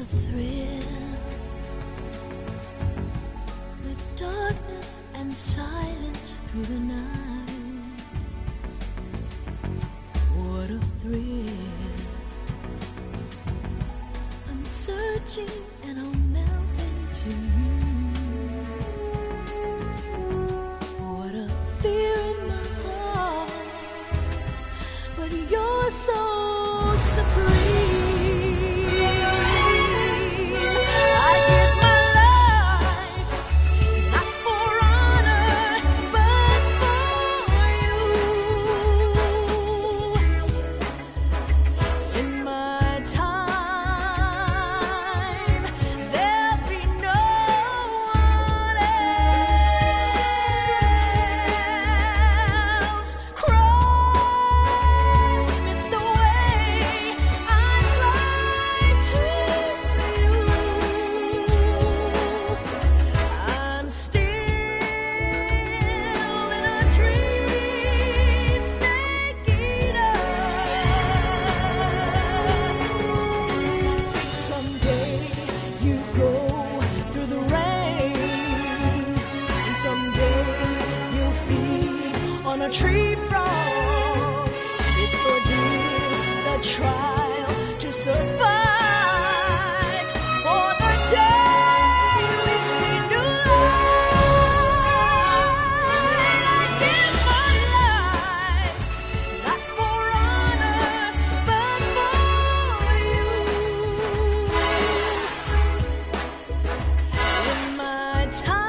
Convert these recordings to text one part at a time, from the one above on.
thrill, with darkness and silence through the night. What a thrill. I'm searching and I'll melt into you. What a fear in my heart, but you're so supreme. A tree frog, it's ordeal, the trial to survive. For the day we see new light, I give my life, not for honor, but for you. In my time,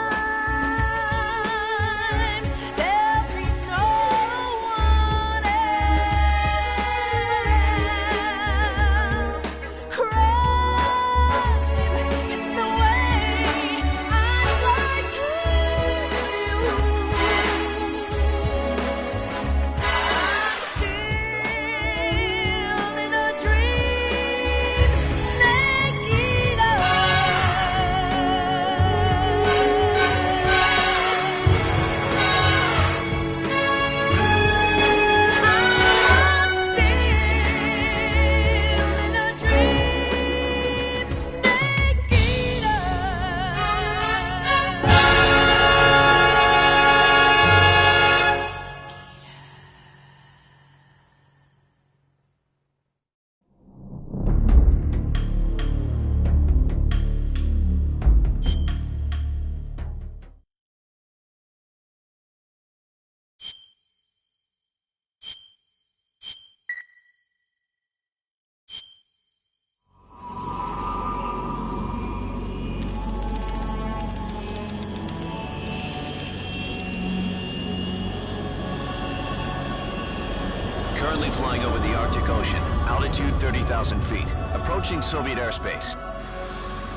Currently flying over the Arctic Ocean, altitude 30,000 feet, approaching Soviet airspace.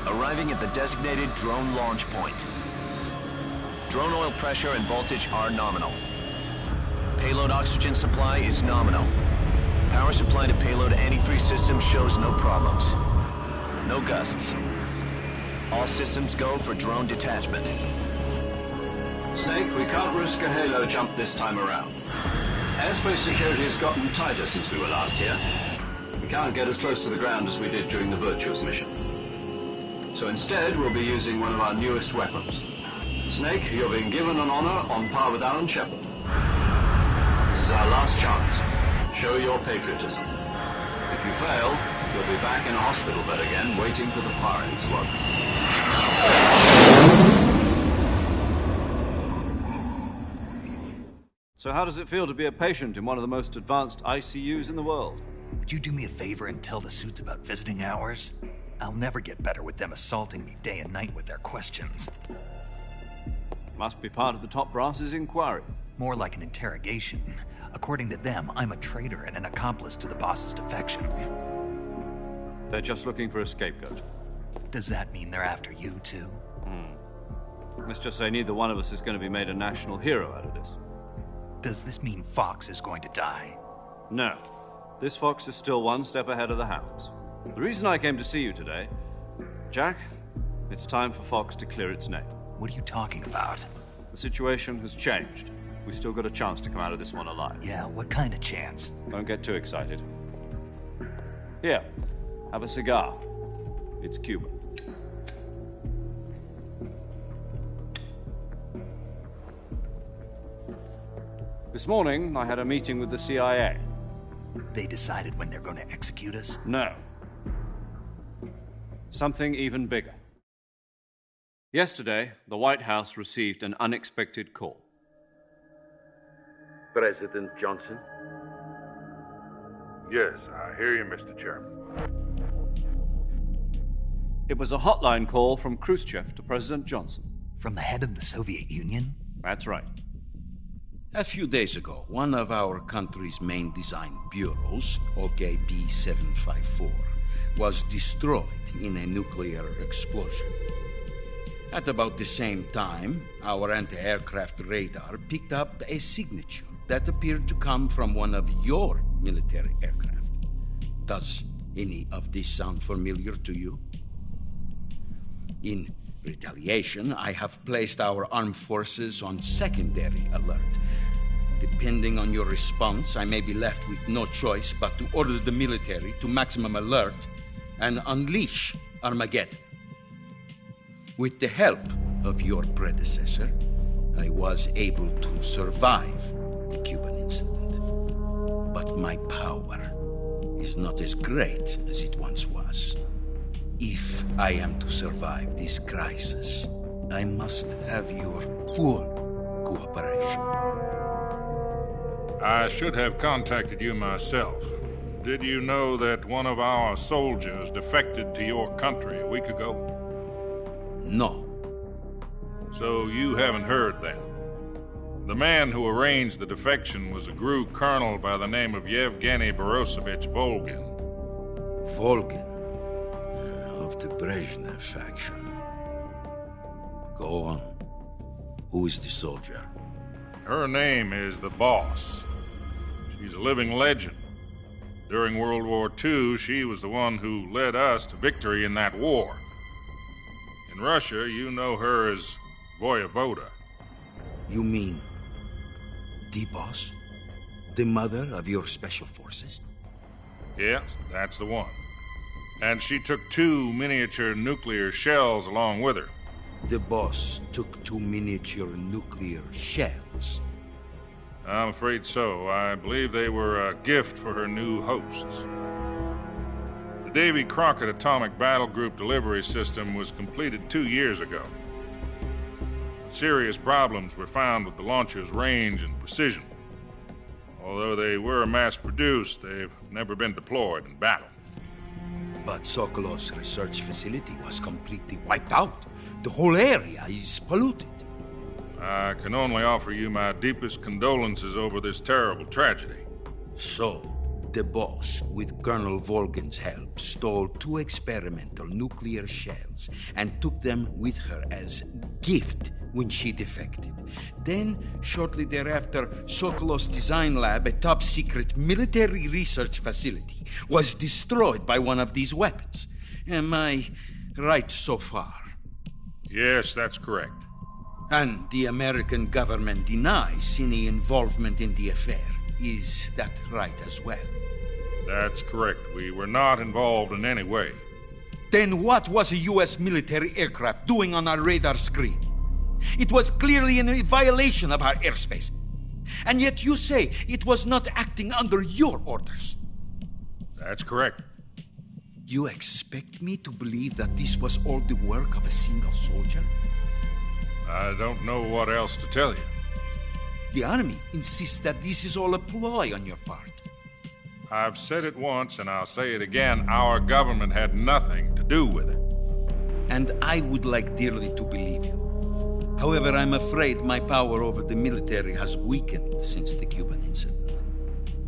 Arriving at the designated drone launch point. Drone oil pressure and voltage are nominal. Payload oxygen supply is nominal. Power supply to payload antifreeze system shows no problems. No gusts. All systems go for drone detachment. Snake, we can't risk a halo jump this time around. Airspace security has gotten tighter since we were last here. We can't get as close to the ground as we did during the Virtuous mission. So instead, we'll be using one of our newest weapons. Snake, you're being given an honor on par with Alan Shepard. This is our last chance. Show your patriotism. If you fail, you'll be back in a hospital bed again, waiting for the firing squad. So how does it feel to be a patient in one of the most advanced ICUs in the world? Would you do me a favor and tell the suits about visiting hours? I'll never get better with them assaulting me day and night with their questions. Must be part of the top brass's inquiry. More like an interrogation. According to them, I'm a traitor and an accomplice to the boss's defection. They're just looking for a scapegoat. Does that mean they're after you, too? Let's just say neither one of us is going to be made a national hero out of this. Does this mean Fox is going to die? No. This fox is still one step ahead of the hounds. The reason I came to see you today, Jack, it's time for Fox to clear its name. What are you talking about? The situation has changed. We've still got a chance to come out of this one alive. Yeah, what kind of chance? Don't get too excited. Here, have a cigar. It's Cuban. This morning, I had a meeting with the CIA. They decided when they're going to execute us? No. Something even bigger. Yesterday, the White House received an unexpected call. President Johnson? Yes, I hear you, Mr. Chairman. It was a hotline call from Khrushchev to President Johnson. From the head of the Soviet Union? That's right. A few days ago, one of our country's main design bureaus, OKB 754, was destroyed in a nuclear explosion. At about the same time, our anti-aircraft radar picked up a signature that appeared to come from one of your military aircraft. Does any of this sound familiar to you? In retaliation, I have placed our armed forces on secondary alert. Depending on your response, I may be left with no choice but to order the military to maximum alert and unleash Armageddon. With the help of your predecessor, I was able to survive the Cuban incident. But my power is not as great as it once was. If I am to survive this crisis, I must have your full cooperation. I should have contacted you myself. Did you know that one of our soldiers defected to your country a week ago? No. So you haven't heard then. The man who arranged the defection was a GRU colonel by the name of Yevgeny Borisovich Vol'gin. Vol'gin, of the Brezhnev faction. Go on. Who is the soldier? Her name is the Boss. She's a living legend. During World War II, she was the one who led us to victory in that war. In Russia, you know her as Voyevoda. You mean the boss? The mother of your special forces? Yes, that's the one. And she took 2 miniature nuclear shells along with her. The boss took 2 miniature nuclear shells. I'm afraid so. I believe they were a gift for her new hosts. The Davy Crockett Atomic Battle Group delivery system was completed 2 years ago. Serious problems were found with the launcher's range and precision. Although they were mass-produced, they've never been deployed in battle. But Sokolov's research facility was completely wiped out. The whole area is polluted. I can only offer you my deepest condolences over this terrible tragedy. So, the boss, with Colonel Vol'gin's help, stole 2 experimental nuclear shells and took them with her as gift when she defected. Then, shortly thereafter, Sokolov's design lab, a top-secret military research facility, was destroyed by one of these weapons. Am I right so far? Yes, that's correct. And the American government denies any involvement in the affair. Is that right as well? That's correct. We were not involved in any way. Then what was a U.S. military aircraft doing on our radar screen? It was clearly in violation of our airspace. And yet you say it was not acting under your orders. That's correct. You expect me to believe that this was all the work of a single soldier? I don't know what else to tell you. The army insists that this is all a ploy on your part. I've said it once and I'll say it again. Our government had nothing to do with it. And I would like dearly to believe you. However, I'm afraid my power over the military has weakened since the Cuban incident.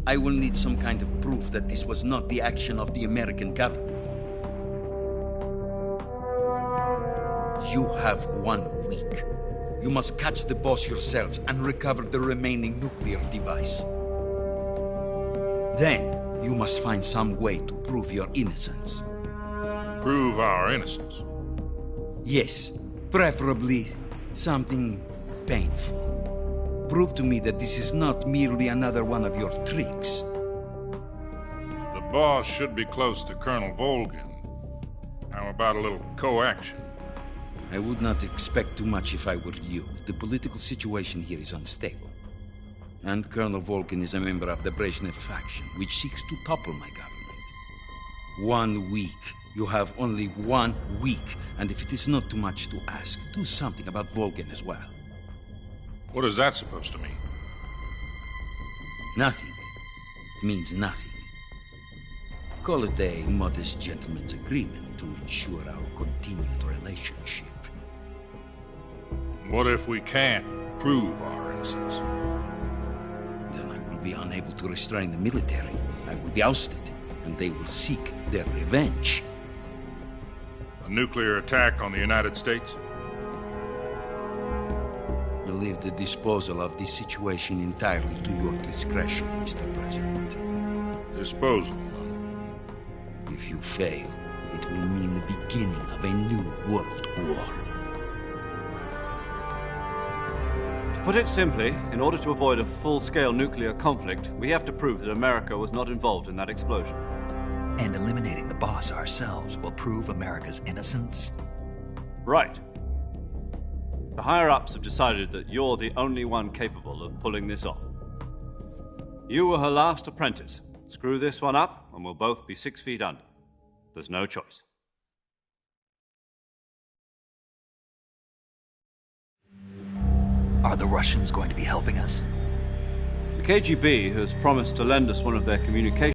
I will need some kind of proof that this was not the action of the American government. You have 1 week. You must catch the boss yourselves and recover the remaining nuclear device. Then, you must find some way to prove your innocence. Prove our innocence? Yes, preferably something painful. Prove to me that this is not merely another one of your tricks. The boss should be close to Colonel Vol'gin. How about a little coaction? I would not expect too much if I were you. The political situation here is unstable. And Colonel Volkin is a member of the Brezhnev faction, which seeks to topple my government. 1 week. You have only 1 week. And if it is not too much to ask, do something about Volkin as well. What is that supposed to mean? Nothing. It means nothing. Call it a modest gentleman's agreement to ensure our continued relationship. What if we can't prove our innocence? Then I will be unable to restrain the military. I will be ousted, and they will seek their revenge. A nuclear attack on the United States? I leave the disposal of this situation entirely to your discretion, Mr. President. Disposal? If you fail, it will mean the beginning of a new world war. To put it simply, in order to avoid a full-scale nuclear conflict, we have to prove that America was not involved in that explosion. And eliminating the boss ourselves will prove America's innocence? Right. The higher-ups have decided that you're the only one capable of pulling this off. You were her last apprentice. Screw this one up, and we'll both be 6 feet under. There's no choice. Are the Russians going to be helping us? The KGB has promised to lend us one of their communications